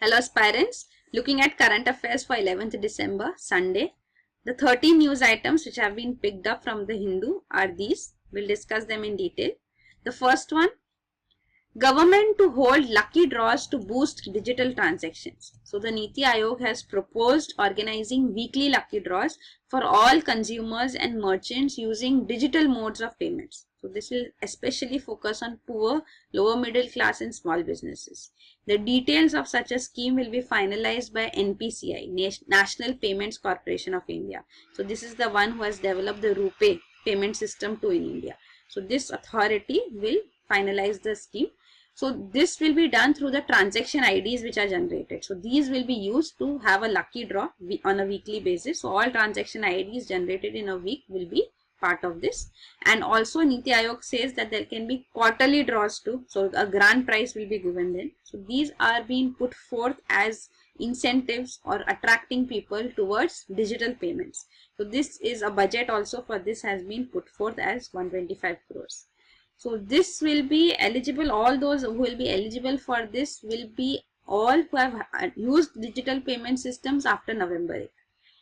Hello aspirants, looking at current affairs for 11th December, Sunday. The 13 news items which have been picked up from the Hindu are these. We'll discuss them in detail. The first one, government to hold lucky draws to boost digital transactions. So the Niti Aayog has proposed organizing weekly lucky draws for all consumers and merchants using digital modes of payments. So this will especially focus on poor, lower middle class and small businesses. The details of such a scheme will be finalized by NPCI, National Payments Corporation of India. So this is the one who has developed the RuPay payment system too in India. So this authority will finalize the scheme. So this will be done through the transaction IDs which are generated. So these will be used to have a lucky draw on a weekly basis. So all transaction IDs generated in a week will be part of this. And also Niti Aayog says that there can be quarterly draws too. So a grand prize will be given then. So these are being put forth as incentives or attracting people towards digital payments. So this is a budget also for this has been put forth as 125 crores. So this will be eligible, all those who will be eligible for this will be all who have used digital payment systems after November 8th.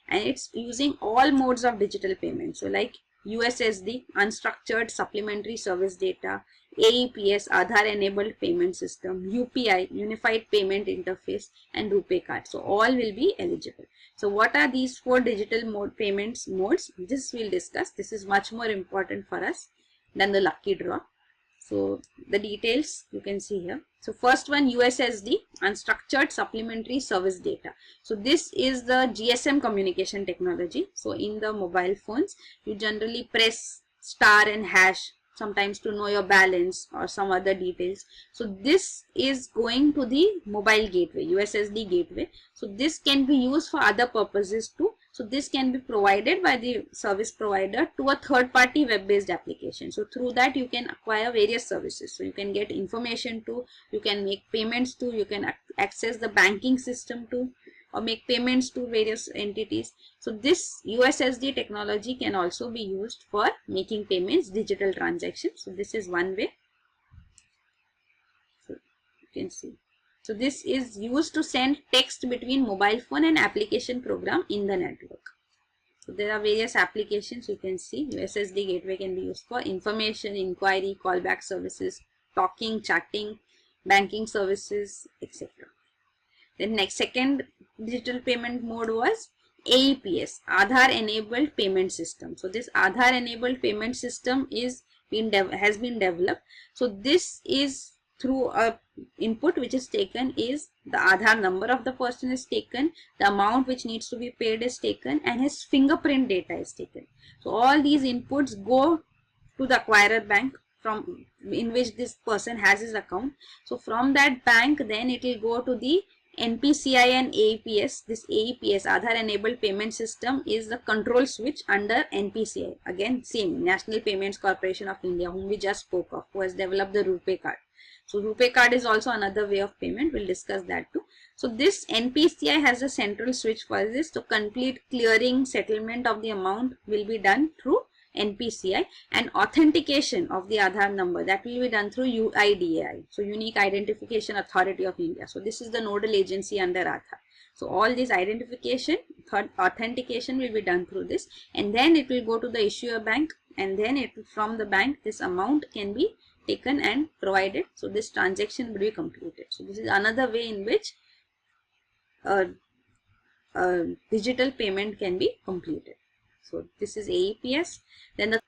And it's using all modes of digital payment. So like USSD, Unstructured Supplementary Service Data, AEPS, Aadhaar Enabled Payment System, UPI, Unified Payment Interface, and RuPay Card. So all will be eligible. So what are these four digital payments modes? This we'll discuss. This is much more important for us than the lucky draw. So the details you can see here. So first one, USSD, Unstructured Supplementary Service Data. So this is the GSM communication technology. So in the mobile phones, you generally press star and hash sometimes to know your balance or some other details. So this is going to the mobile gateway, USSD gateway. So this can be used for other purposes too. So this can be provided by the service provider to a third-party web-based application. So through that you can acquire various services. So you can get information too, you can make payments too, you can access the banking system too, or make payments to various entities. So this USSD technology can also be used for making payments, digital transactions. So this is one way. So you can see. So this is used to send text between mobile phone and application program in the network. So there are various applications you can see. USSD gateway can be used for information, inquiry, callback services, talking, chatting, banking services, etc. Then next second digital payment mode was AEPS, Aadhaar Enabled Payment System. So this Aadhaar Enabled Payment System has been developed. So this is through a input which is taken is the Aadhaar number of the person is taken, the amount which needs to be paid is taken, and his fingerprint data is taken. So all these inputs go to the acquirer bank from in which this person has his account. So from that bank then it will go to the NPCI and AEPS. This AEPS, Aadhaar Enabled Payment System, is the control switch under NPCI. Again same, National Payments Corporation of India, whom we just spoke of, who has developed the RuPay card. So RuPay card is also another way of payment. We'll discuss that too. So this NPCI has a central switch for this. So complete clearing, settlement of the amount will be done through NPCI, and authentication of the Aadhaar number, that will be done through UIDAI. So Unique Identification Authority of India. So this is the nodal agency under Aadhaar. So all this identification, authentication will be done through this, and then it will go to the issuer bank, and then from the bank this amount can be taken and provided. So this transaction will be completed. So this is another way in which digital payment can be completed. So this is AEPS. Then the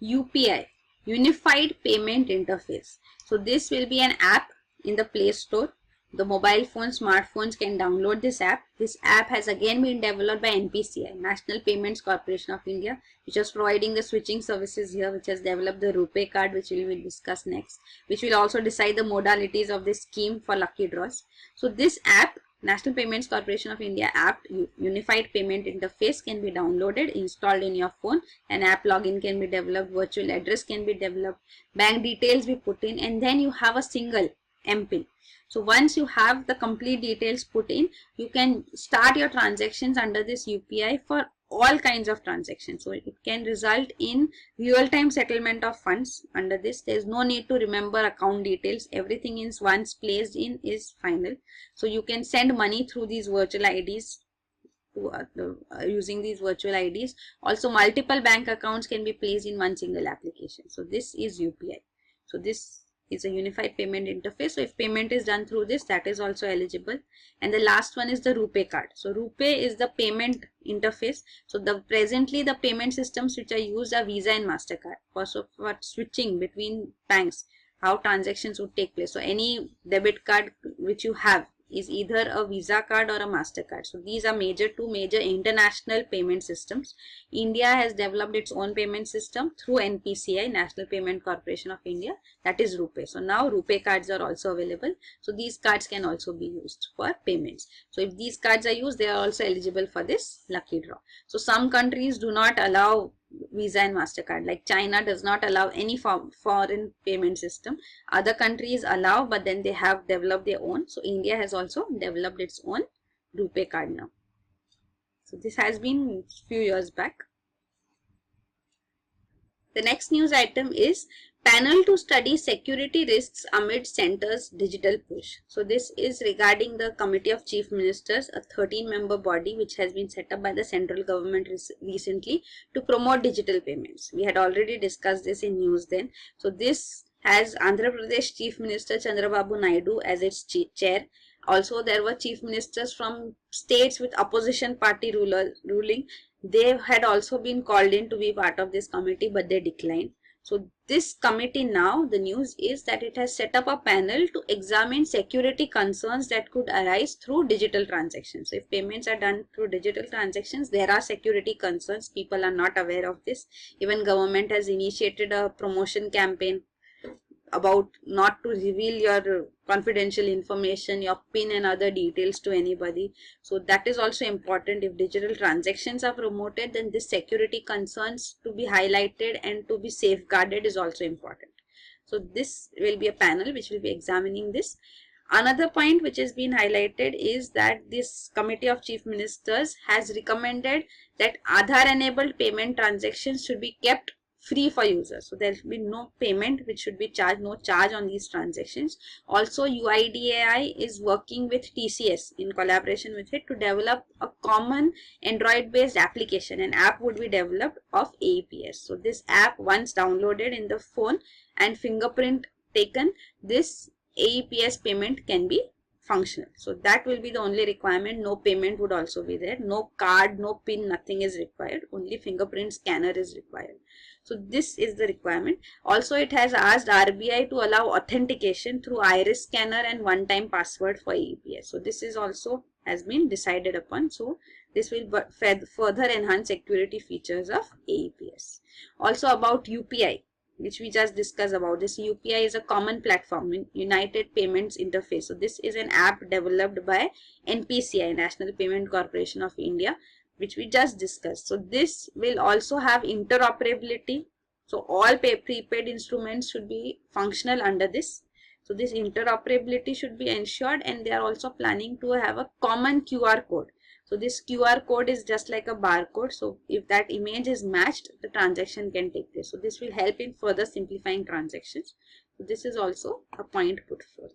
UPI, Unified Payment Interface. So this will be an app in the Play Store. The mobile phones, smartphones can download this app. This app has again been developed by NPCI, National Payments Corporation of India, which is providing the switching services here, which has developed the RuPay card, which we will discuss next, which will also decide the modalities of this scheme for lucky draws. So this app, National Payments Corporation of India app, Unified Payment Interface, can be downloaded, installed in your phone. An app login can be developed, virtual address can be developed, bank details be put in, and then you have a single MPIN. So once you have the complete details put in, you can start your transactions under this UPI for all kinds of transactions. So it can result in real-time settlement of funds. Under this, there is no need to remember account details. Everything is once placed in is final. So you can send money through these virtual IDs. Using these virtual IDs. Also, multiple bank accounts can be placed in one single application. So this is UPI. So this is a unified payment interface. So if payment is done through this, that is also eligible. And the last one is the RuPay card. So RuPay is the payment interface. So presently the payment systems which are used are Visa and MasterCard. Also for switching between banks, how transactions would take place. So any debit card which you have is either a Visa card or a MasterCard. So these are two major international payment systems. India has developed its own payment system through NPCI, National Payment Corporation of India, that is RuPay. So now RuPay cards are also available. So these cards can also be used for payments. So if these cards are used, they are also eligible for this lucky draw. So some countries do not allow Visa and MasterCard, like China does not allow any foreign payment system. Other countries allow, but then they have developed their own. So India has also developed its own RuPay card now. So this has been a few years back. The next news item is panel to study security risks amid center's digital push. So this is regarding the Committee of Chief Ministers, a 13-member body which has been set up by the central government recently to promote digital payments. We had already discussed this in news then. So this has Andhra Pradesh Chief Minister Chandrababu Naidu as its chair. Also, there were chief ministers from states with opposition party ruling. They had also been called in to be part of this committee, but they declined. So this committee now, the news is that it has set up a panel to examine security concerns that could arise through digital transactions. So if payments are done through digital transactions, there are security concerns. People are not aware of this. Even government has initiated a promotion campaign about not to reveal your confidential information, your PIN and other details to anybody. So that is also important. If digital transactions are promoted, then this security concerns to be highlighted and to be safeguarded is also important. So this will be a panel which will be examining this. Another point which has been highlighted is that this Committee of Chief Ministers has recommended that Aadhaar enabled payment transactions should be kept free for users. So there will be no payment which should be charged, no charge on these transactions. Also, UIDAI is working with TCS in collaboration with it to develop a common Android based application. An app would be developed of AEPS. So this app, once downloaded in the phone and fingerprint taken, this AEPS payment can be functional. So that will be the only requirement. No payment would also be there. No card, no PIN, nothing is required. Only fingerprint scanner is required. So this is the requirement. Also, it has asked RBI to allow authentication through iris scanner and one-time password for AEPS. So this is also has been decided upon. So this will further enhance security features of AEPS. Also about UPI, which we just discussed about. This UPI is a common platform, United Payments Interface. So this is an app developed by NPCI, National Payment Corporation of India, which we just discussed. So this will also have interoperability. So all prepaid instruments should be functional under this. So this interoperability should be ensured, and they are also planning to have a common QR code. So this QR code is just like a barcode. So if that image is matched, the transaction can take place. So this will help in further simplifying transactions. So this is also a point put forth.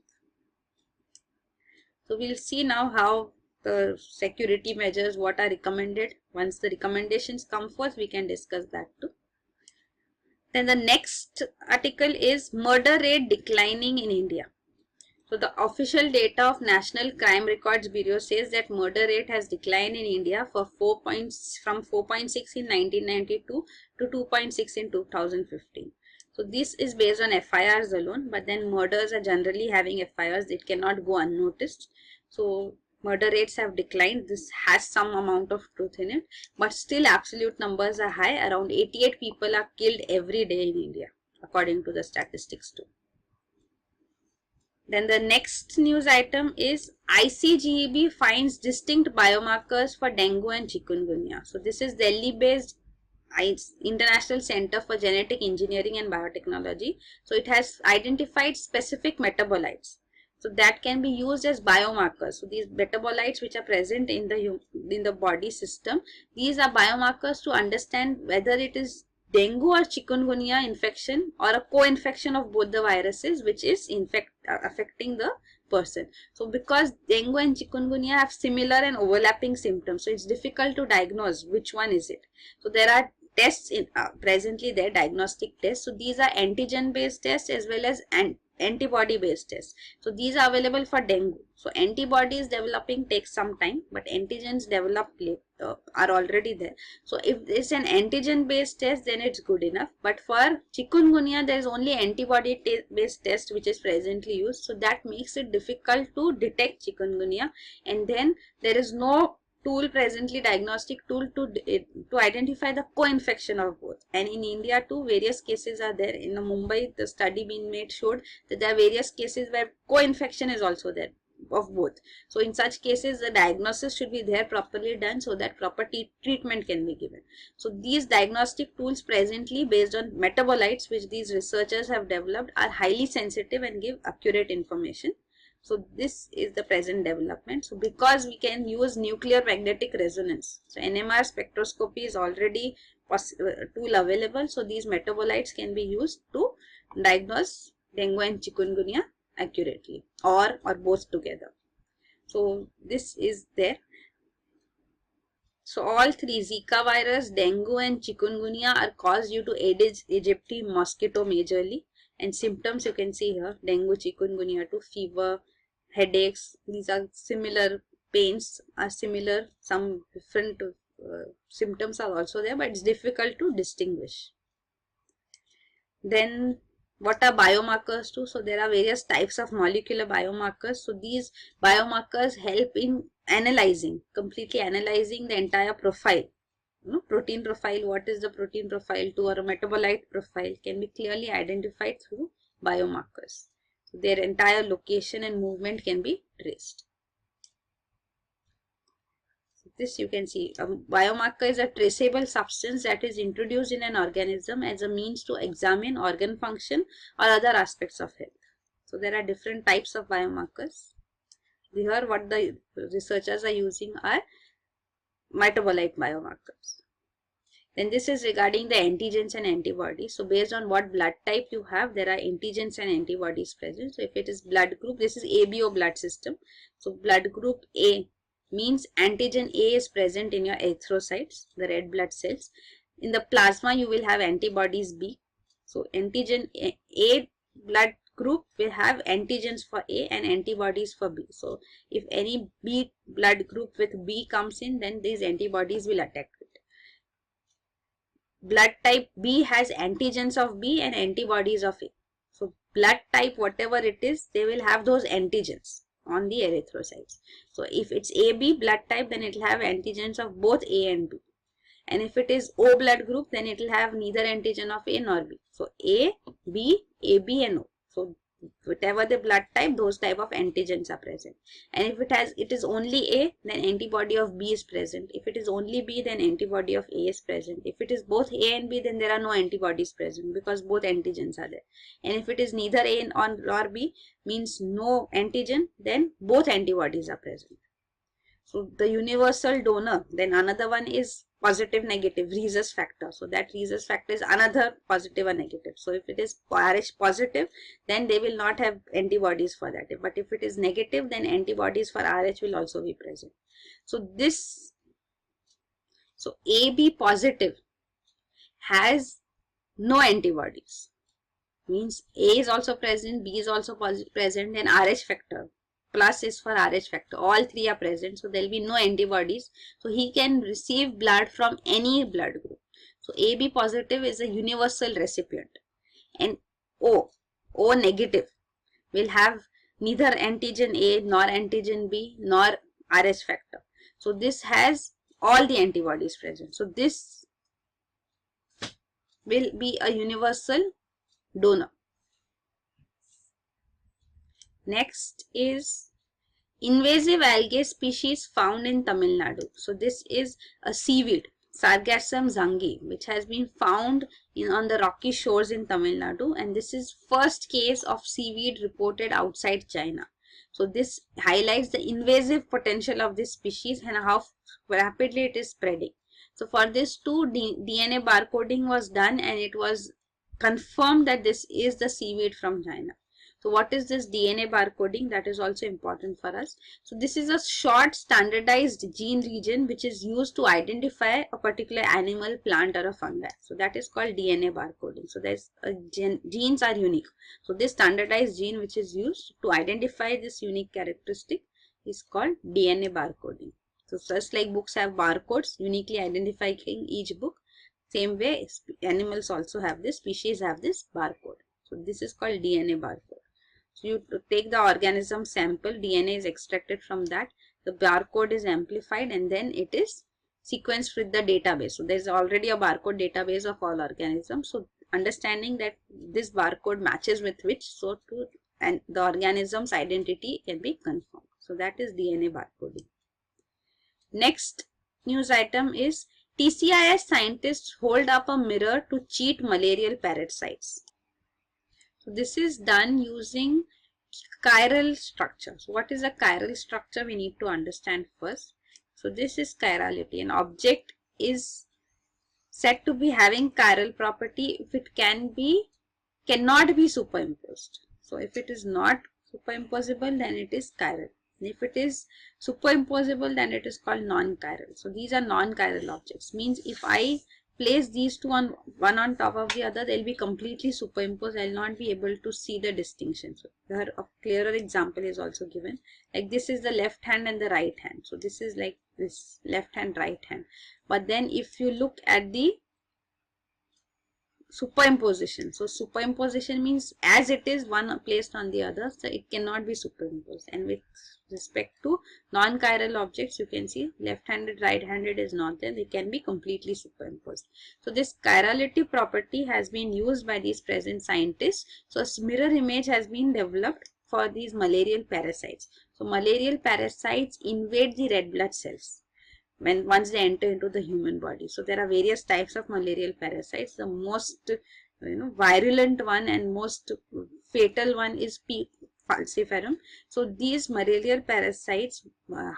So we'll see now how the security measures, what are recommended. Once the recommendations come forth, we can discuss that too. Then the next article is murder rate declining in India. So the official data of National Crime Records Bureau says that murder rate has declined in India from 4.6 in 1992 to 2.6 in 2015. So this is based on FIRs alone, but then murders are generally having FIRs. It cannot go unnoticed. So murder rates have declined. This has some amount of truth in it, but still absolute numbers are high. Around 88 people are killed every day in India, according to the statistics too. Then the next news item is ICGEB finds distinct biomarkers for dengue and chikungunya. So this is Delhi-based International Center for Genetic Engineering and Biotechnology. So it has identified specific metabolites. So that can be used as biomarkers. So these metabolites which are present in the body system, these are biomarkers to understand whether it is dengue or chikungunya infection or a co-infection of both the viruses which is affecting the person. So because dengue and chikungunya have similar and overlapping symptoms, so it's difficult to diagnose which one is it. So there are tests in presently there, diagnostic tests. So these are antigen based tests as well as antibody based tests. So these are available for dengue. So antibodies developing takes some time, but antigens developed are already there. So if it's an antigen based test, then it's good enough. But for chikungunya, there is only antibody based test which is presently used. So that makes it difficult to detect chikungunya, and then there is no tool presently, diagnostic tool to identify the co-infection of both. And in India too, various cases are there. In Mumbai, the study being made showed that there are various cases where co-infection is also there of both. So in such cases, the diagnosis should be there properly done so that proper treatment can be given. So these diagnostic tools presently based on metabolites which these researchers have developed are highly sensitive and give accurate information. So this is the present development. So because we can use nuclear magnetic resonance, so NMR spectroscopy is already tool available. So these metabolites can be used to diagnose dengue and chikungunya accurately, or both together. So this is there. So all three, Zika virus, dengue and chikungunya, are caused due to Aedes aegypti mosquito majorly. And symptoms you can see here, dengue, chikungunya too, fever, headaches, these are similar, pains are similar, some different symptoms are also there, but it's difficult to distinguish. Then what are biomarkers too? So there are various types of molecular biomarkers. So these biomarkers help in completely analyzing the entire profile. Protein profile, what is the protein profile to, or a metabolite profile can be clearly identified through biomarkers. So their entire location and movement can be traced. So this you can see, a biomarker is a traceable substance that is introduced in an organism as a means to examine organ function or other aspects of health. So there are different types of biomarkers. Here what the researchers are using are metabolite biomarkers. Then this is regarding the antigens and antibodies. So based on what blood type you have, there are antigens and antibodies present. So if it is blood group, this is ABO blood system. So blood group A means antigen A is present in your erythrocytes, the red blood cells. In the plasma, you will have antibodies B. So antigen A blood group will have antigens for A and antibodies for B. So if any B blood group with B comes in, then these antibodies will attack it. Blood type B has antigens of B and antibodies of A. So blood type whatever it is, they will have those antigens on the erythrocytes. So if it's AB blood type, then it will have antigens of both A and B. And if it is O blood group, then it will have neither antigen of A nor B. So A, B, AB and O. So whatever the blood type, those type of antigens are present. And if it is only A, then antibody of B is present. If it is only B, then antibody of A is present. If it is both A and B, then there are no antibodies present because both antigens are there. And if it is neither A nor B, means no antigen, then both antibodies are present. So the universal donor, then another one is positive negative rhesus factor. So that rhesus factor is another positive or negative. So if it is RH positive, then they will not have antibodies for that. But if it is negative, then antibodies for RH will also be present. So AB positive has no antibodies. Means A is also present, B is also present, and RH factor plus is for RH factor. All three are present, so there will be no antibodies. So he can receive blood from any blood group. So AB positive is a universal recipient, and O negative will have neither antigen A nor antigen B nor RH factor. So this has all the antibodies present. So this will be a universal donor. Next is invasive algae species found in Tamil Nadu. So this is a seaweed, Sargassum zangi, which has been found on the rocky shores in Tamil Nadu, and this is first case of seaweed reported outside China. So this highlights the invasive potential of this species and how rapidly it is spreading. So for this too, DNA barcoding was done, and it was confirmed that this is the seaweed from China. So what is this DNA barcoding? That is also important for us. So this is a short standardized gene region which is used to identify a particular animal, plant or a fungi. So that is called DNA barcoding. So there's genes are unique. So this standardized gene which is used to identify this unique characteristic is called DNA barcoding. So just like books have barcodes uniquely identifying each book, same way animals also have this, species have this barcode. So this is called DNA barcode. So you take the organism sample, DNA is extracted from that, the barcode is amplified, and then it is sequenced with the database. So there is already a barcode database of all organisms. So understanding that this barcode matches with which, so to, and the organism's identity can be confirmed. So that is DNA barcoding. Next news item is TCIS scientists hold up a mirror to cheat malarial parasites. So this is done using chiral structure. So what is a chiral structure? We need to understand first. So this is chirality. An object is said to be having chiral property if it cannot be superimposed. So if it is not superimposable, then it is chiral. If it is superimposable, then it is called non-chiral. So these are non-chiral objects. Means if I place these two one on top of the other, they'll be completely superimposed. I'll not be able to see the distinction. So here a clearer example is also given. Like this is the left hand and the right hand. So this is like this left hand, right hand. But then if you look at the superimposition. So superimposition means as it is one placed on the other, so it cannot be superimposed. And with respect to non-chiral objects, you can see left-handed, right-handed is not there. They can be completely superimposed. So this chirality property has been used by these present scientists. So a mirror image has been developed for these malarial parasites. So malarial parasites invade the red blood cells once they enter into the human body. So there are various types of malarial parasites. The most virulent one and most fatal one is P. falciparum. So these malarial parasites,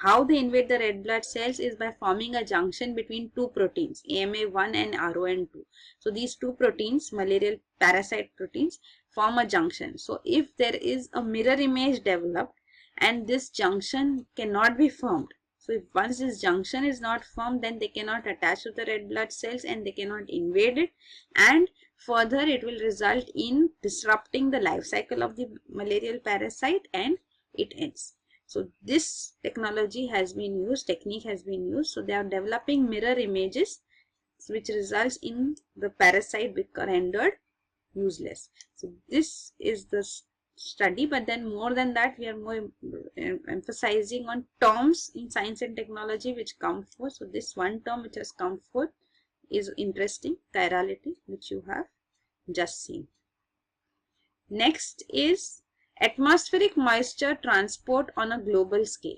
how they invade the red blood cells is by forming a junction between two proteins, AMA1 and RON2. So these two proteins, malarial parasite proteins, form a junction. So if there is a mirror image developed and this junction cannot be formed, so if once this junction is not formed, then they cannot attach to the red blood cells and they cannot invade it, and further it will result in disrupting the life cycle of the malarial parasite and it ends. So this technique has been used. So they are developing mirror images which results in the parasite being rendered useless. So this is the study, but then more than that, we are more emphasizing on terms in science and technology which come forth. So this one term which has come forth is interesting, chirality, which you have just seen. Next is atmospheric moisture transport on a global scale.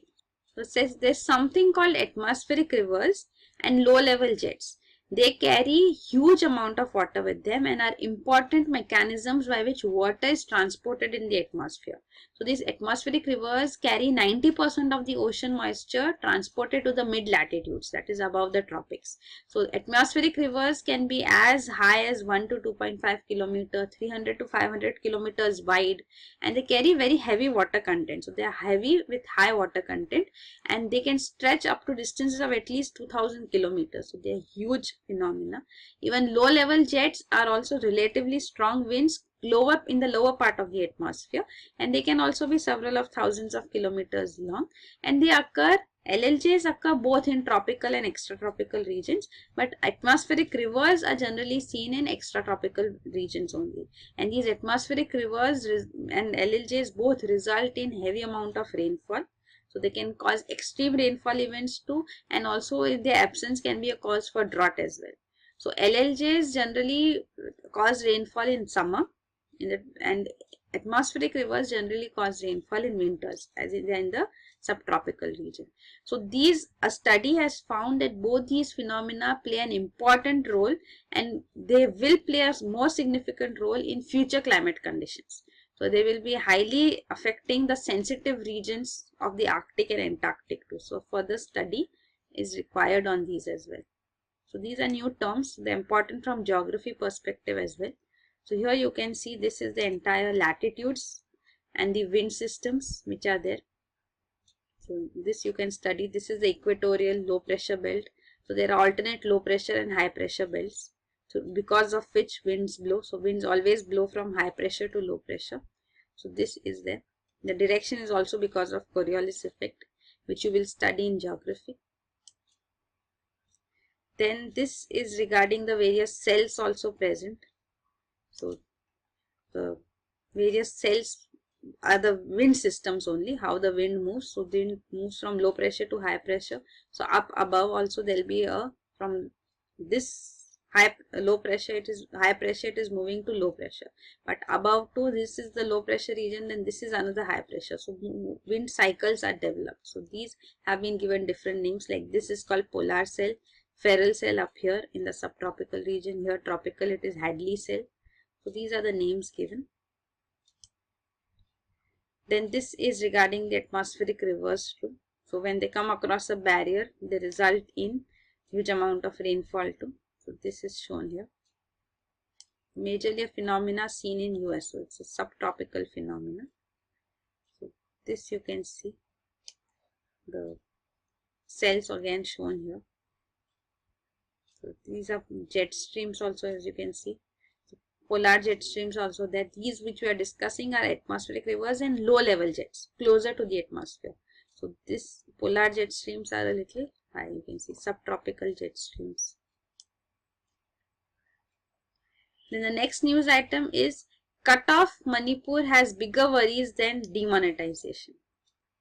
So it says there's something called atmospheric rivers and low level jets. They carry huge amount of water with them and are important mechanisms by which water is transported in the atmosphere. So these atmospheric rivers carry 90% of the ocean moisture transported to the mid latitudes, that is above the tropics. So atmospheric rivers can be as high as 1 to 2.5 kilometer, 300 to 500 kilometers wide, and they carry very heavy water content. So they are heavy with high water content and they can stretch up to distances of at least 2000 kilometers. So they are huge phenomena. Even low level jets are also relatively strong winds in the lower part of the atmosphere, and they can also be several of thousands of kilometers long, and LLJs occur both in tropical and extratropical regions, but atmospheric rivers are generally seen in extratropical regions only. And these atmospheric rivers and LLJs both result in heavy amount of rainfall. So they can cause extreme rainfall events too, and also if their absence can be a cause for drought as well. So LLJs generally cause rainfall in summer, and atmospheric rivers generally cause rainfall in winters, as in the subtropical region. So a study has found that both these phenomena play an important role, and they will play a more significant role in future climate conditions. So they will be highly affecting the sensitive regions of the Arctic and Antarctic too. So further study is required on these as well. So these are new terms. They're important from geography perspective as well. So here you can see this is the entire latitudes and the wind systems which are there. So this you can study. This is the equatorial low pressure belt. So there are alternate low pressure and high pressure belts. So because of which winds blow. So winds always blow from high pressure to low pressure. So this is there. The direction is also because of Coriolis effect, which you will study in geography. Then this is regarding the various cells also present. So the various cells are the wind systems only, how the wind moves. So wind moves from low pressure to high pressure. So up above also there will be a, from this low pressure, it is high pressure, it is moving to low pressure. But above to this is the low pressure region, then this is another high pressure. So wind cycles are developed. So these have been given different names, like this is called polar cell, Ferrel cell up here in the subtropical region. Here tropical, it is Hadley cell. So these are the names given. Then this is regarding the atmospheric reverse flow. So when they come across a barrier, they result in huge amount of rainfall too. So this is shown here. Majorly a phenomena seen in US. So it's a subtropical phenomena. So this you can see. The cells again shown here. So these are jet streams also, as you can see. So polar jet streams also there. These which we are discussing are atmospheric rivers and low level jets closer to the atmosphere. So this polar jet streams are a little high. You can see subtropical jet streams. Then the next news item is cut off Manipur has bigger worries than demonetization.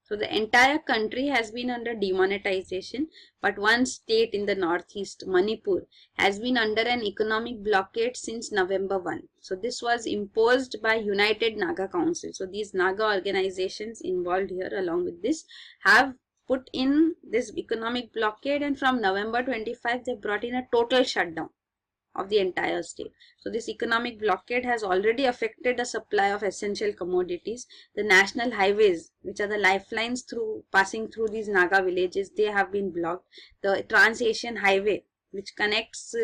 So the entire country has been under demonetization, but one state in the northeast, Manipur, has been under an economic blockade since November 1. So this was imposed by United Naga Council. So these Naga organizations involved here along with this have put in this economic blockade, and from November 25 they brought in a total shutdown of the entire state. So this economic blockade has already affected the supply of essential commodities. The national highways, which are the lifelines through passing through these Naga villages, they have been blocked. The Trans-Asian Highway, which connects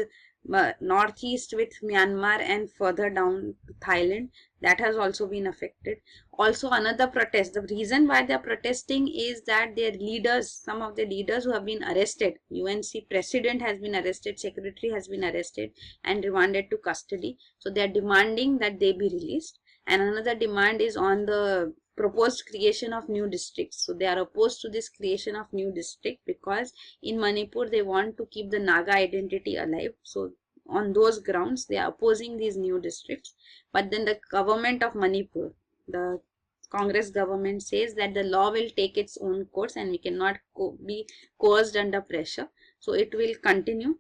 northeast with Myanmar and further down to Thailand, that has also been affected. Also another protest. The reason why they are protesting is that their leaders, some of the leaders who have been arrested, UNC president has been arrested, secretary has been arrested and remanded to custody. So they are demanding that they be released. And another demand is on the proposed creation of new districts. So they are opposed to this creation of new district because in Manipur they want to keep the Naga identity alive. So on those grounds they are opposing these new districts. But then the government of Manipur, the Congress government, says that the law will take its own course and we cannot be coerced under pressure. So it will continue.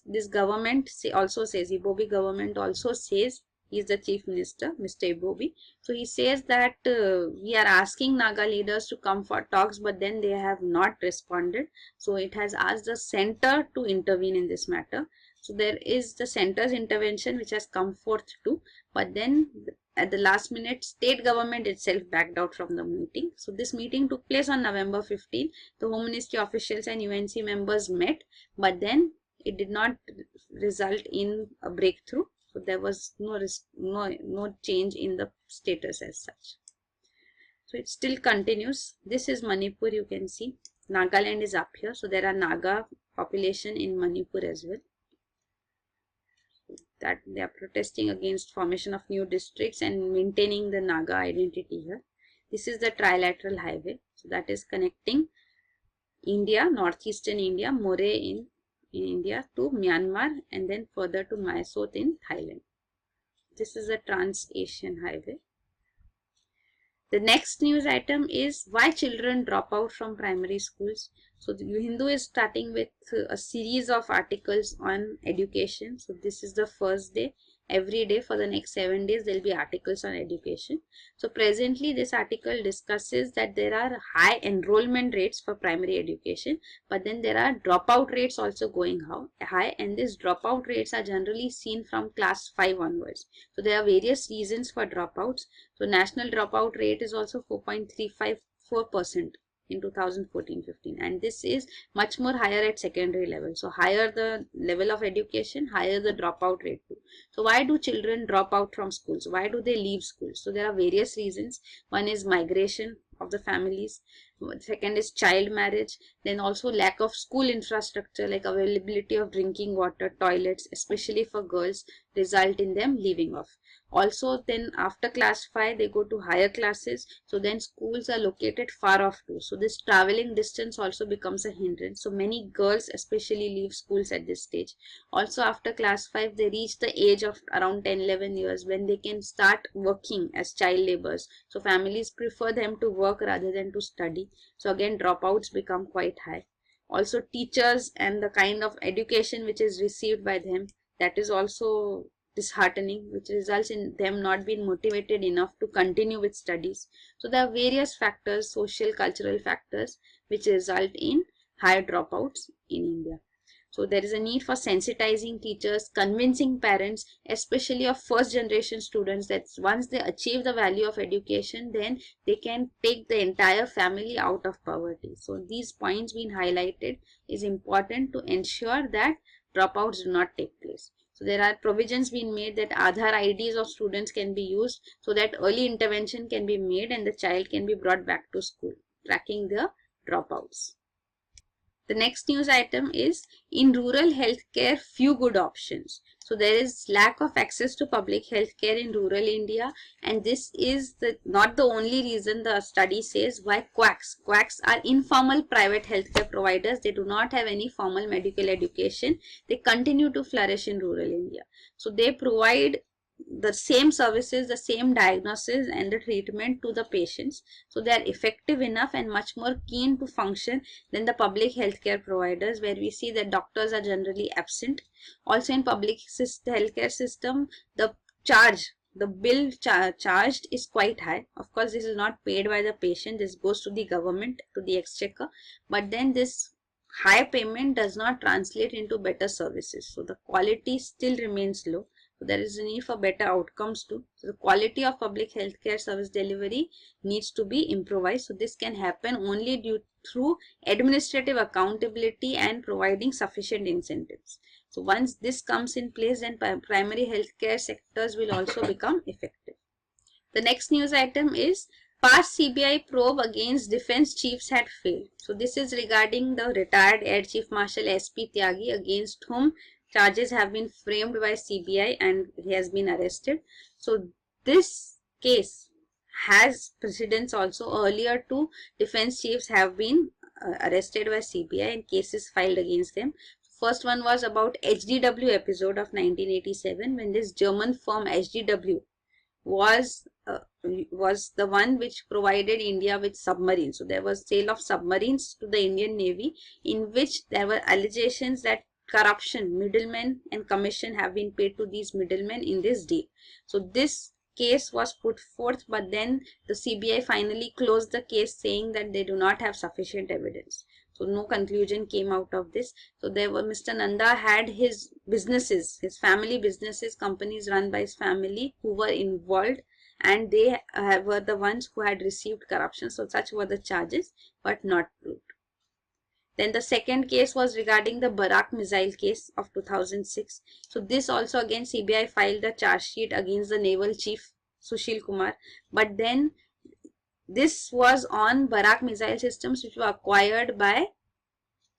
This government also says, Ibobi government also says, he is the chief minister, Mr. Ibobi. So he says that we are asking Naga leaders to come for talks, but then they have not responded. So it has asked the center to intervene in this matter. So there is the center's intervention which has come forth too, but then at the last minute state government itself backed out from the meeting. So this meeting took place on November 15. The Home Ministry officials and UNC members met, but then it did not result in a breakthrough. So there was no change in the status as such. So it still continues. This is Manipur, you can see. Nagaland is up here. So there are Naga population in Manipur as well. That they are protesting against formation of new districts and maintaining the Naga identity here. This is the trilateral highway. So that is connecting India, northeastern India, Moreh in India to Myanmar and then further to Mysore in Thailand. This is the Trans-Asian Highway. The next news item is why children drop out from primary schools. So the Hindu is starting with a series of articles on education. So this is the first day. Every day for the next 7 days there will be articles on education. So presently this article discusses that there are high enrollment rates for primary education, but then there are dropout rates also going high, and these dropout rates are generally seen from class 5 onwards. So there are various reasons for dropouts. So national dropout rate is also 4.354% in 2014-15, and this is much more higher at secondary level. So higher the level of education, higher the dropout rate too. So why do children drop out from schools? Why do they leave schools? So there are various reasons. One is migration of the families. Second is child marriage. Then also lack of school infrastructure like availability of drinking water, toilets, especially for girls, result in them leaving off. Also then after class 5 they go to higher classes, so then schools are located far off too. So this traveling distance also becomes a hindrance. So many girls especially leave schools at this stage. Also after class 5 they reach the age of around 10-11 years when they can start working as child laborers. So families prefer them to work rather than to study. So again dropouts become quite high. Also teachers and the kind of education which is received by them, that is also disheartening, which results in them not being motivated enough to continue with studies. So there are various factors, social, cultural factors, which result in higher dropouts in India. So there is a need for sensitizing teachers, convincing parents, especially of first generation students, that once they achieve the value of education, then they can take the entire family out of poverty. So these points being highlighted is important to ensure that dropouts do not take place. So there are provisions being made that Aadhaar IDs of students can be used so that early intervention can be made and the child can be brought back to school, tracking the dropouts. The next news item is in rural healthcare, few good options. So there is lack of access to public healthcare in rural India, and this is not the only reason. The study says why quacks are informal private healthcare providers. They do not have any formal medical education. They continue to flourish in rural India. So they provide the same services, the same diagnosis and the treatment to the patients. So they are effective enough and much more keen to function than the public healthcare providers, where we see that doctors are generally absent. Also in public healthcare system, the bill charged is quite high. Of course, this is not paid by the patient. This goes to the government, to the exchequer. But then this high payment does not translate into better services. So the quality still remains low. So there is a need for better outcomes too. So the quality of public healthcare service delivery needs to be improvised. So this can happen only through administrative accountability and providing sufficient incentives. So once this comes in place, then primary healthcare sectors will also become effective. The next news item is past CBI probe against defense chiefs had failed. So this is regarding the retired Air Chief Marshal S.P. Tyagi, against whom charges have been framed by CBI and he has been arrested. So this case has precedence also. Earlier two defense chiefs have been arrested by CBI and cases filed against them. First one was about HDW episode of 1987, when this German firm HDW was the one which provided India with submarines. So there was sale of submarines to the Indian Navy, in which there were allegations that corruption, middlemen and commission have been paid to these middlemen in this deal. So this case was put forth, but then the CBI finally closed the case, saying that they do not have sufficient evidence. So no conclusion came out of this. So there were, Mr. Nanda had his businesses, his family businesses, companies run by his family, who were involved, and they were the ones who had received corruption. So such were the charges, but not proved. Then the second case was regarding the Barak missile case of 2006. So this also again CBI filed a charge sheet against the naval chief Sushil Kumar. But then this was on Barak missile systems which were acquired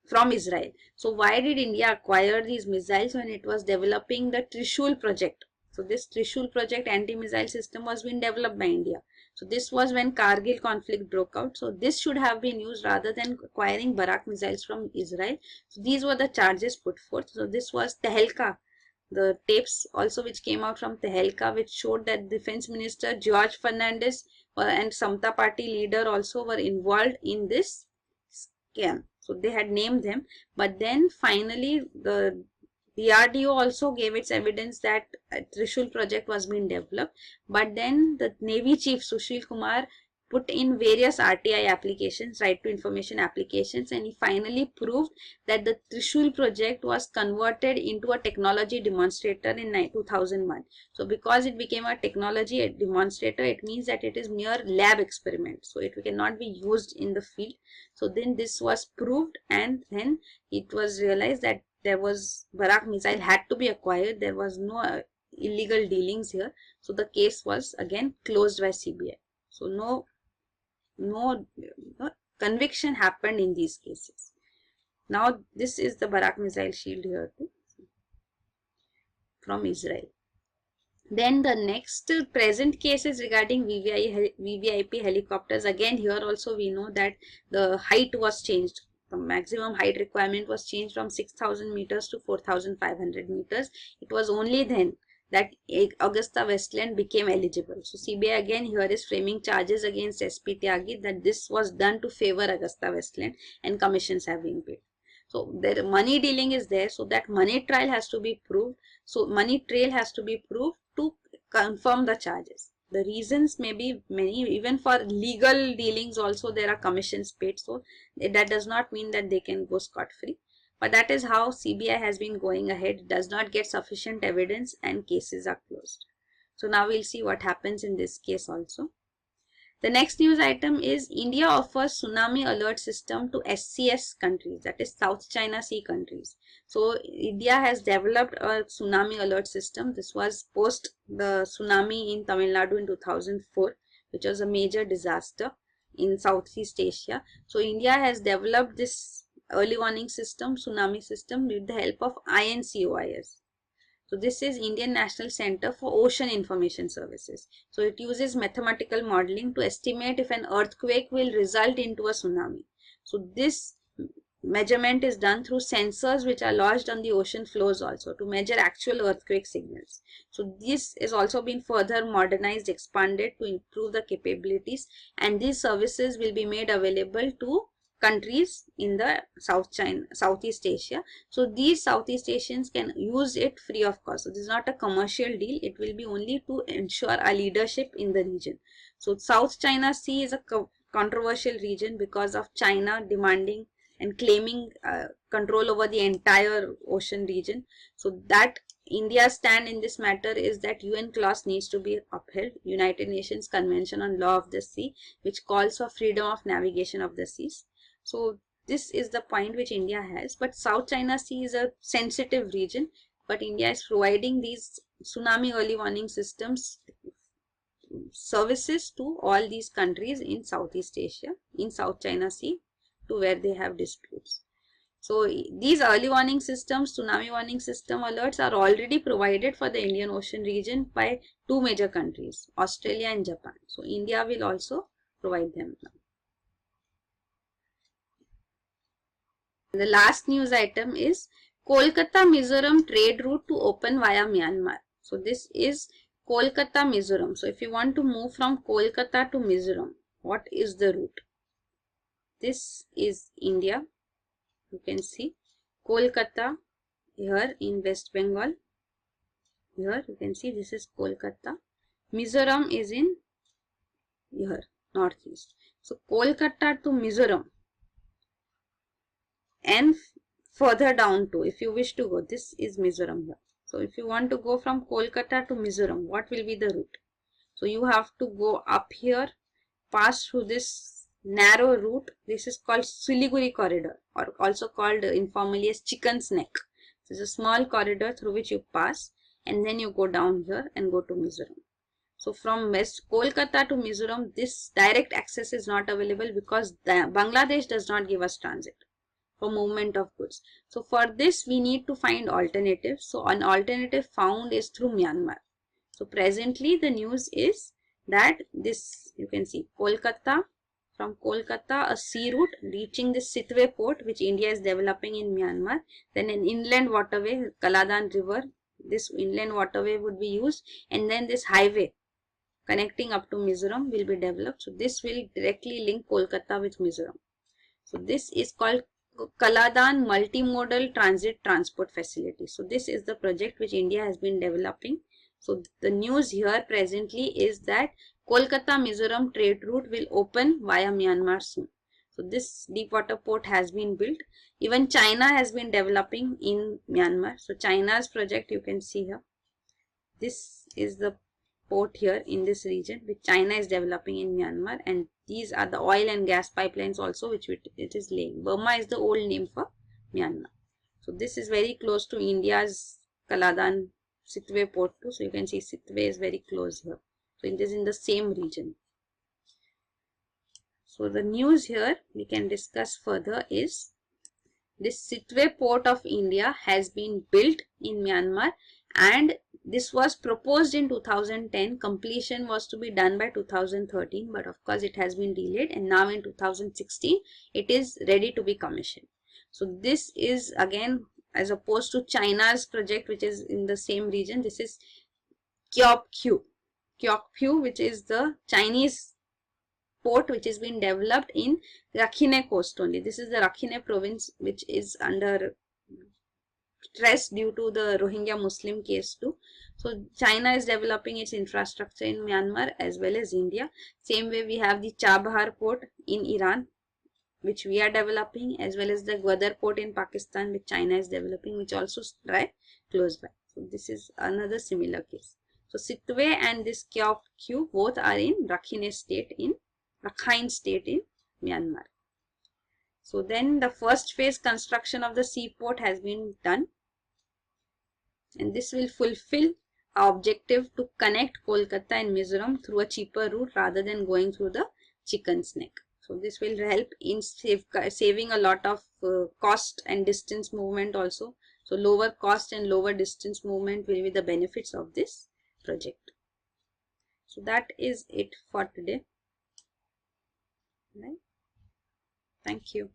from Israel. So why did India acquire these missiles when it was developing the Trishul project? So this Trishul project anti-missile system was being developed by India. So this was when Kargil conflict broke out. So this should have been used rather than acquiring Barak missiles from Israel. So these were the charges put forth. So this was Tehelka, the tapes also which came out from Tehelka, which showed that Defense Minister George Fernandez and Samta Party leader also were involved in this scam. So they had named them, but then finally the DRDO also gave its evidence that a Trishul project was being developed, but then the Navy Chief Sushil Kumar put in various RTI applications, right to information applications, and he finally proved that the Trishul project was converted into a technology demonstrator in 2001. So because it became a technology demonstrator, it means that it is mere lab experiment. So it cannot be used in the field. So then this was proved, and then it was realized that there was Barak missile had to be acquired. There was no illegal dealings here. So the case was again closed by CBI. So no conviction happened in these cases. Now this is the Barak missile shield here too, from Israel. Then the next present case is regarding VVIP helicopters. Again here also we know that the height was changed. The maximum height requirement was changed from 6,000 meters to 4,500 meters. It was only then that Augusta Westland became eligible. So CBI again here is framing charges against SP Tyagi that this was done to favor Augusta Westland and commissions have been paid. So their money dealing is there. So that money trail has to be proved. So money trail has to be proved to confirm the charges. The reasons may be many. Even for legal dealings also there are commissions paid. So that does not mean that they can go scot-free. But that is how CBI has been going ahead. It does not get sufficient evidence and cases are closed. So now we'll see what happens in this case also. The next news item is India offers tsunami alert system to SCS countries, that is South China Sea countries. So India has developed a tsunami alert system. This was post the tsunami in Tamil Nadu in 2004, which was a major disaster in Southeast Asia. So India has developed this early warning system, tsunami system, with the help of INCOIS. So this is Indian National Center for Ocean Information Services. So it uses mathematical modeling to estimate if an earthquake will result into a tsunami. So this measurement is done through sensors which are lodged on the ocean floors also to measure actual earthquake signals. So this is also been further modernized, expanded to improve the capabilities, and these services will be made available to countries in the Southeast Asia. So these Southeast Asians can use it free of cost. So this is not a commercial deal. It will be only to ensure a leadership in the region. So South China Sea is a controversial region because of China demanding and claiming control over the entire ocean region. So that India's stand in this matter is that UN clause needs to be upheld, United Nations Convention on Law of the Sea, which calls for freedom of navigation of the seas. So this is the point which India has, but South China Sea is a sensitive region, but India is providing these tsunami early warning systems services to all these countries in Southeast Asia, in South China Sea, to where they have disputes. So these early warning systems, tsunami warning system alerts are already provided for the Indian Ocean region by two major countries, Australia and Japan. So India will also provide them now. The last news item is Kolkata Mizoram trade route to open via Myanmar. So this is Kolkata Mizoram. So if you want to move from Kolkata to Mizoram, what is the route? This is India. You can see Kolkata here in West Bengal. Here you can see this is Kolkata. Mizoram is in here, northeast. So Kolkata to Mizoram. And further down to, if you wish to go, this is Mizoram here. So if you want to go from Kolkata to Mizoram, what will be the route? So you have to go up here, pass through this narrow route. This is called Siliguri corridor, or also called informally as Chicken's Neck. This is a small corridor through which you pass, and then you go down here and go to Mizoram. So from West Kolkata to Mizoram, this direct access is not available because Bangladesh does not give us transit for movement of goods. So for this we need to find alternatives. So an alternative found is through Myanmar. So presently the news is that this, you can see Kolkata, from Kolkata a sea route reaching the Sitwe port which India is developing in Myanmar, then an inland waterway, Kaladan river, this inland waterway would be used, and then this highway connecting up to Mizoram will be developed. So this will directly link Kolkata with Mizoram. So this is called Kaladan Multimodal Transit Transport Facility. So this is the project which India has been developing. So the news here presently is that Kolkata Mizoram trade route will open via Myanmar soon. So this deep water port has been built. Even China has been developing in Myanmar. So China's project you can see here. This is the port here in this region which China is developing in Myanmar, and these are the oil and gas pipelines also which it is laying. Burma is the old name for Myanmar. So this is very close to India's Kaladan Sitwe port too. So you can see Sitwe is very close here. So it is in the same region. So the news here we can discuss further is this Sitwe port of India has been built in Myanmar, and this was proposed in 2010. Completion was to be done by 2013, but of course it has been delayed, and now in 2016 it is ready to be commissioned. So this is again, as opposed to China's project which is in the same region, this is Kyaukphyu, which is the Chinese port which has been developed in Rakhine coast only. This is the Rakhine province which is under stress due to the Rohingya Muslim case too. So China is developing its infrastructure in Myanmar as well as India. Same way we have the Chabahar port in Iran which we are developing, as well as the Gwadar port in Pakistan which China is developing, which also lie close by. So this is another similar case. So Sitwe and this Kyaukphyu both are in Rakhine state in Myanmar. So then the first phase construction of the seaport has been done, and this will fulfill our objective to connect Kolkata and Mizoram through a cheaper route rather than going through the Chicken's Neck. So this will help in saving a lot of cost and distance movement also. So lower cost and lower distance movement will be the benefits of this project. So that is it for today. Right. Thank you.